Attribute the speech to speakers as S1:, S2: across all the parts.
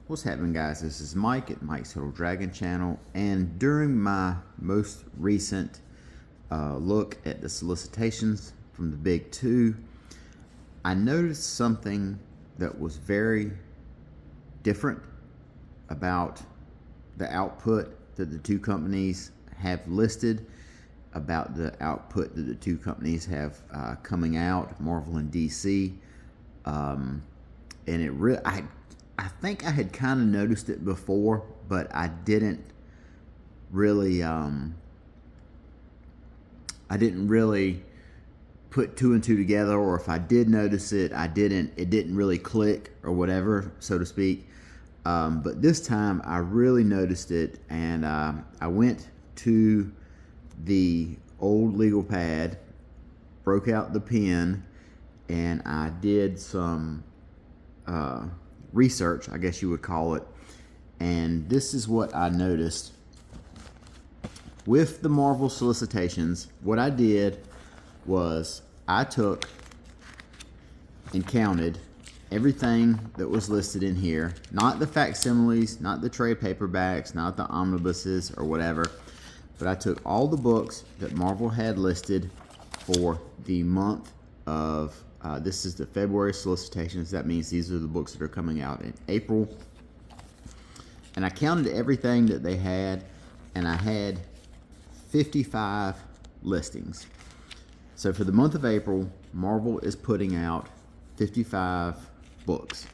S1: What's happening, guys? This is Mike at Mike's Little Dragon channel, and during my most recent look at the solicitations from the big two, I noticed something that was very different about the output that the two companies have listed, about the output that the two companies have coming out, Marvel and DC. And it really, I think I had kind of noticed it before, but I didn't really put two and two together, or if I did notice it, it didn't really click or whatever, so to speak. But this time I really noticed it, and I went to the old legal pad, broke out the pen, and I did some research, I guess you would call it. And this is what I noticed with the Marvel solicitations. What I did was I took and counted everything that was listed in here, not the facsimiles, not the trade paperbacks, not the omnibuses or whatever, but I took all the books that Marvel had listed for the month of this is the February solicitations. That means these are the books that are coming out in April. And I counted everything that they had, and I had 55 listings. So for the month of April, Marvel is putting out 55 books.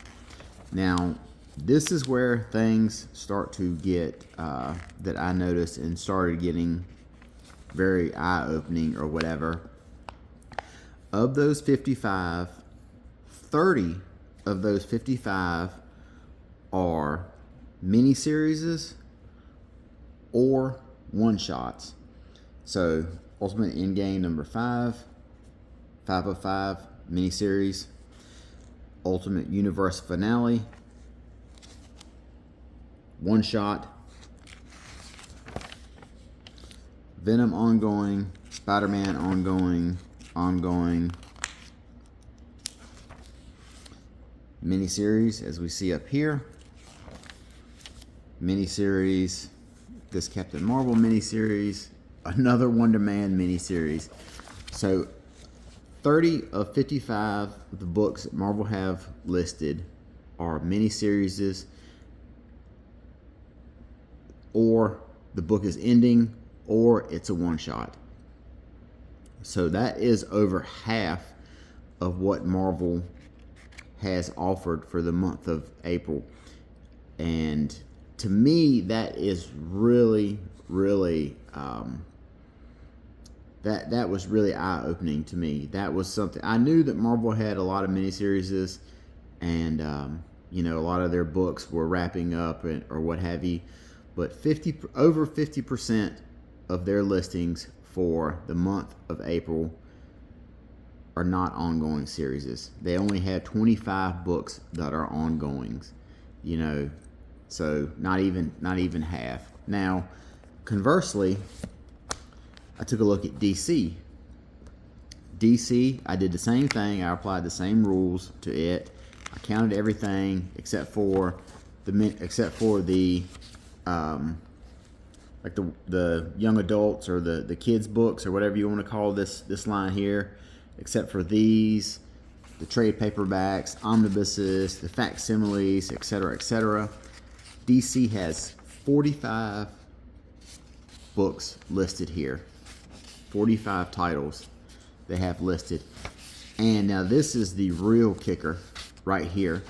S1: Now, this is where things start to get, that I noticed and started getting very eye-opening or whatever. Of those 55, 30 of those 55 are miniseries or one-shots. So Ultimate Endgame number 5, 505 miniseries, Ultimate Universe Finale, one-shot, Venom ongoing, Spider-Man ongoing, miniseries, as we see up here, miniseries, this Captain Marvel miniseries, another Wonder Man miniseries. So 30 of 55 of the books that Marvel have listed are miniseries, or the book is ending, or it's a one-shot. So that is over half of what Marvel has offered for the month of April. And to me, that is really, really, that was really eye-opening to me. That was something, I knew that Marvel had a lot of miniseries, and, you know, a lot of their books were wrapping up or what have you. But over 50% of their listings for the month of April are not ongoing series. They only have 25 books that are ongoings, you know, so not even half. Now, conversely, I took a look at DC. DC, I did the same thing. I applied the same rules to it. I counted everything except for the like the young adults or the kids books or whatever you want to call this line here, except for these, the trade paperbacks, omnibuses, the facsimiles, etc., etc. DC has 45 books listed here, 45 titles they have listed. And now this is the real kicker right here.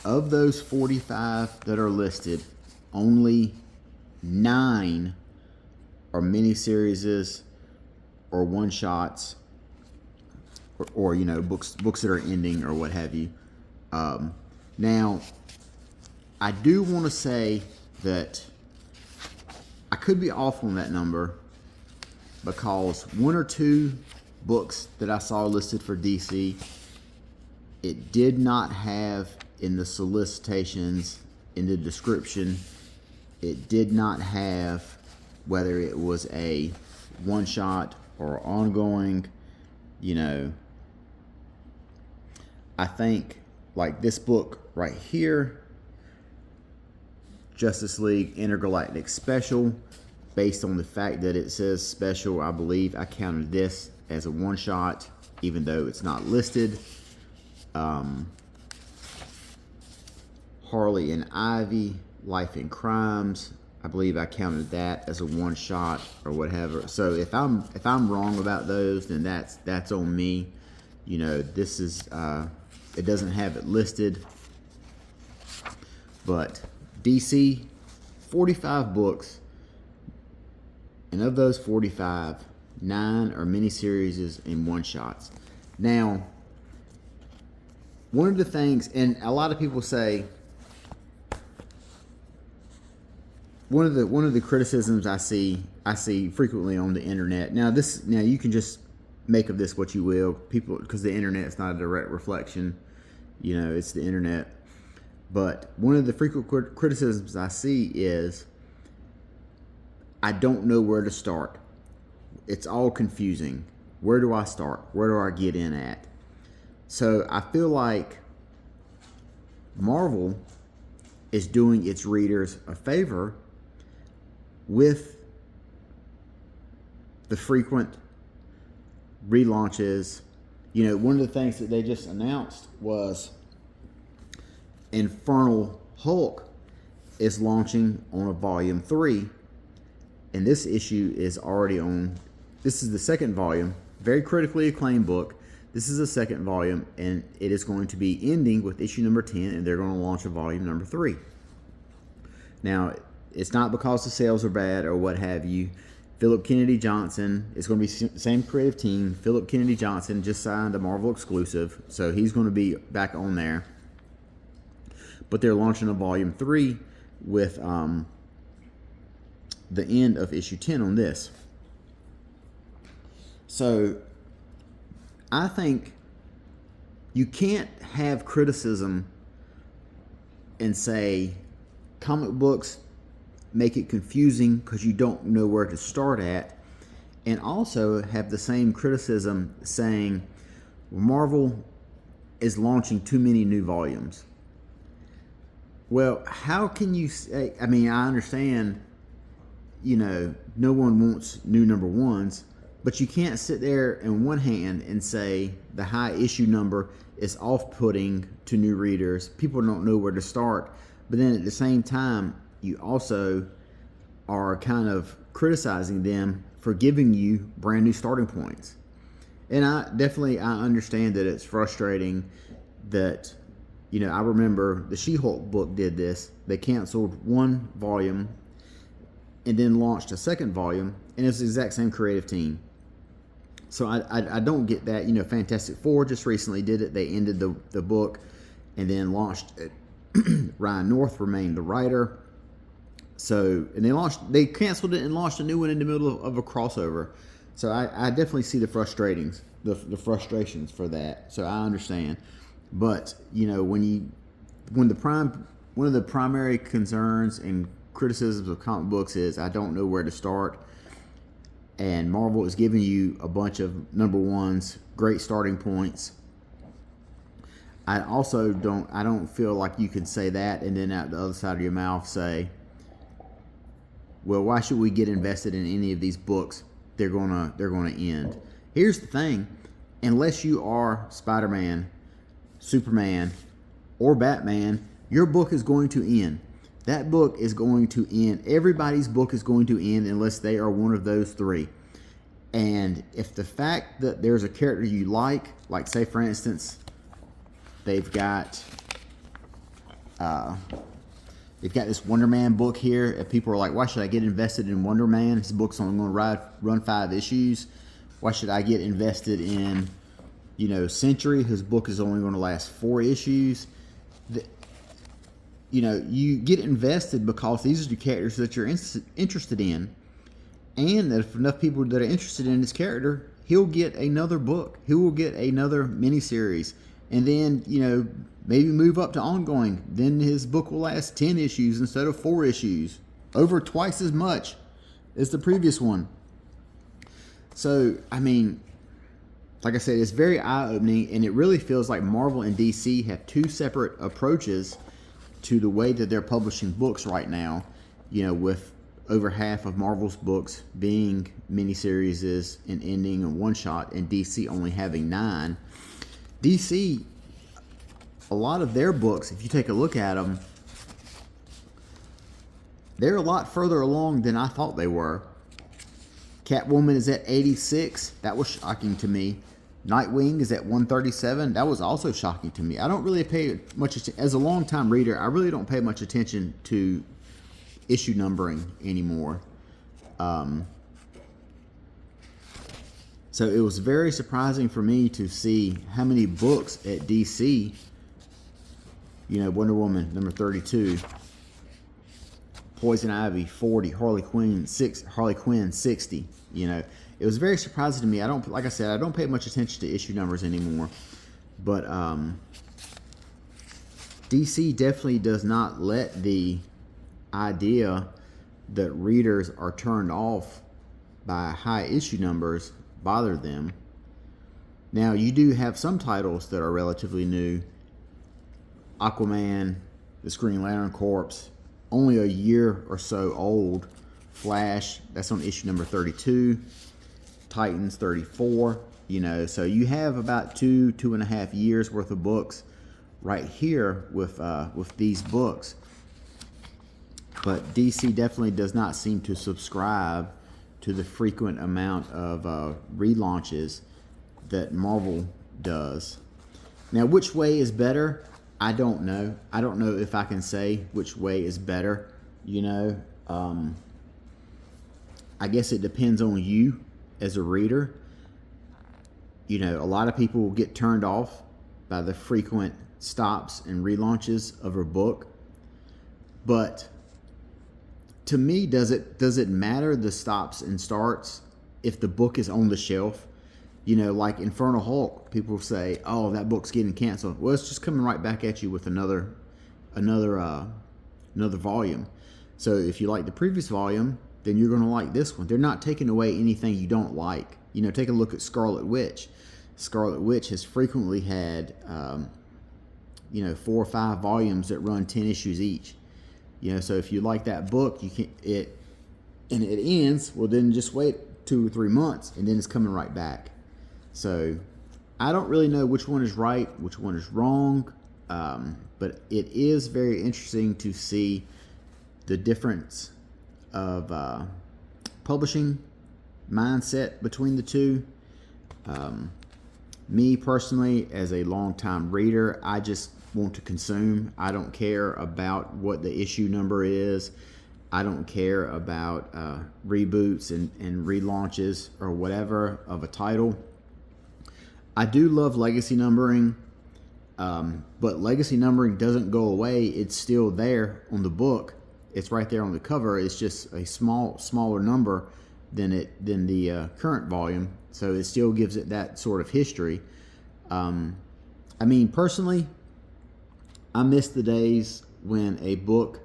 S1: Of those 45 that are listed, only 9 are miniseries or one-shots, or you know, books that are ending or what have you. Now, I do want to say that I could be off on that number, because one or two books that I saw listed for DC, it did not have in the solicitations, in the description, it did not have whether it was a one-shot or ongoing. You know, I think like this book right here, Justice League Intergalactic Special. Based on the fact that it says special, I believe I counted this as a one-shot, even though it's not listed. Harley and Ivy, Life and Crimes. I believe I counted that as a one-shot or whatever. So if I'm wrong about those, then that's on me. You know, this is it doesn't have it listed, but DC, 45 books, and of those 45, 9 are miniseries and one-shots. Now, one of the things, and a lot of people say, one of the criticisms I see frequently on the internet. Now you can just make of this what you will, people, because the internet is not a direct reflection. You know, it's the internet. But one of the frequent criticisms I see is, I don't know where to start. It's all confusing. Where do I start? Where do I get in at? So I feel like Marvel is doing its readers a favor with the frequent relaunches. You know, one of the things that they just announced was Infernal Hulk is launching on a volume 3, and this issue is already on. This is the second volume, very critically acclaimed book. This is the second volume, and it is going to be ending with issue number 10, and they're going to launch a volume number 3. Now, it's not because the sales are bad or what have you. Philip Kennedy Johnson, it's going to be the same creative team. Philip Kennedy Johnson just signed a Marvel exclusive, so he's going to be back on there. But they're launching a volume 3 with the end of issue 10 on this. So I think you can't have criticism and say comic books make it confusing because you don't know where to start at, and also have the same criticism saying Marvel is launching too many new volumes. Well, how can you say, I mean, I understand, you know, no one wants new number ones, but you can't sit there on one hand and say the high issue number is off-putting to new readers. People don't know where to start. But then at the same time, you also are kind of criticizing them for giving you brand new starting points. And I understand that it's frustrating that, you know, I remember the She-Hulk book did this. They canceled one volume and then launched a second volume, and it's the exact same creative team. So I don't get that. You know, Fantastic Four just recently did it. They ended the book and then launched it. Ryan North remained the writer. So, and they canceled it and launched a new one in the middle of a crossover. So I definitely see the frustrations for that. So I understand. But, you know, one of the primary concerns and criticisms of comic books is I don't know where to start. And Marvel is giving you a bunch of number ones, great starting points. I don't feel like you can say that and then out the other side of your mouth say, well, why should we get invested in any of these books? They're gonna end. Here's the thing: unless you are Spider-Man, Superman, or Batman, your book is going to end. That book is going to end. Everybody's book is going to end unless they are one of those three. And if the fact that there's a character you like say for instance, they've got this Wonder Man book here, and people are like, why should I get invested in Wonder Man? His book's only going to run 5 issues. Why should I get invested in, you know, Century, whose book is only going to last 4 issues? You know, you get invested because these are the characters that you're interested in, and that if enough people that are interested in this character, he'll get another book. He will get another miniseries, and then, you know, maybe move up to ongoing. Then his book will last 10 issues instead of 4 issues, over twice as much as the previous one. So, I mean, like I said, it's very eye-opening, and it really feels like Marvel and DC have 2 separate approaches to the way that they're publishing books right now, with over half of Marvel's books being miniseries and ending and one shot, and DC only having 9. DC, a lot of their books, if you take a look at them, they're a lot further along than I thought they were. Catwoman is at 86. That was shocking to me. Nightwing is at 137. That was also shocking to me. I don't really pay much attention. As a longtime reader, I really don't pay much attention to issue numbering anymore. So it was very surprising for me to see how many books at DC, Wonder Woman number 32, Poison Ivy 40, Harley Quinn 60. It was very surprising to me. I don't pay much attention to issue numbers anymore, but DC definitely does not let the idea that readers are turned off by high issue numbers bother them. Now, you do have some titles that are relatively new. Aquaman, the Green Lantern Corps, only a year or so old. Flash, that's on issue number 32. Titans 34. So you have about 2.5 years worth of books right here with these books. But DC definitely does not seem to subscribe to the frequent amount of relaunches that Marvel does. Now, which way is better? I don't know. I don't know if I can say which way is better. I guess it depends on you as a reader. A lot of people will get turned off by the frequent stops and relaunches of a book. But to me, does it matter the stops and starts if the book is on the shelf? Like Infernal Hulk, people say, "Oh, that book's getting canceled." Well, it's just coming right back at you with another volume. So if you like the previous volume, then you're going to like this one. They're not taking away anything you don't like. Take a look at Scarlet Witch. Scarlet Witch has frequently had 4 or 5 volumes that run 10 issues each. So if you like that book, it ends, well, then just wait 2 or 3 months and then it's coming right back. So I don't really know which one is right, which one is wrong, but it is very interesting to see the difference of publishing mindset between the two. Me personally, as a longtime reader, I just want to consume. I don't care about what the issue number is. I don't care about reboots and relaunches or whatever of a title. I do love legacy numbering, but legacy numbering doesn't go away. It's still there on the book. It's right there on the cover. It's just a smaller number than the current volume. So it still gives it that sort of history. Personally, I miss the days when a book,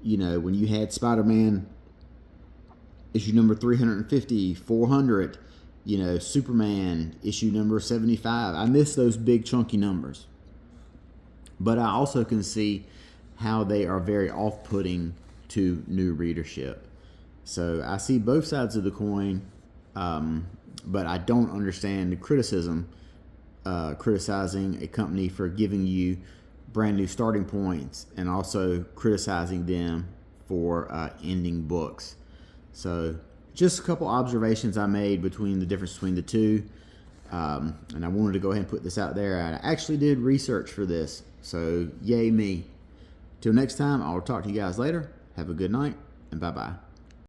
S1: when you had Spider-Man issue number 350, 400, Superman issue number 75. I miss those big chunky numbers. But I also can see how they are very off-putting to new readership. So I see both sides of the coin, but I don't understand the criticism, criticizing a company for giving you brand new starting points and also criticizing them for ending books. So just a couple observations I made between the difference between the two, and I wanted to go ahead and put this out there. I actually did research for this, so yay me. Till next time, I'll talk to you guys later. Have a good night, and bye-bye.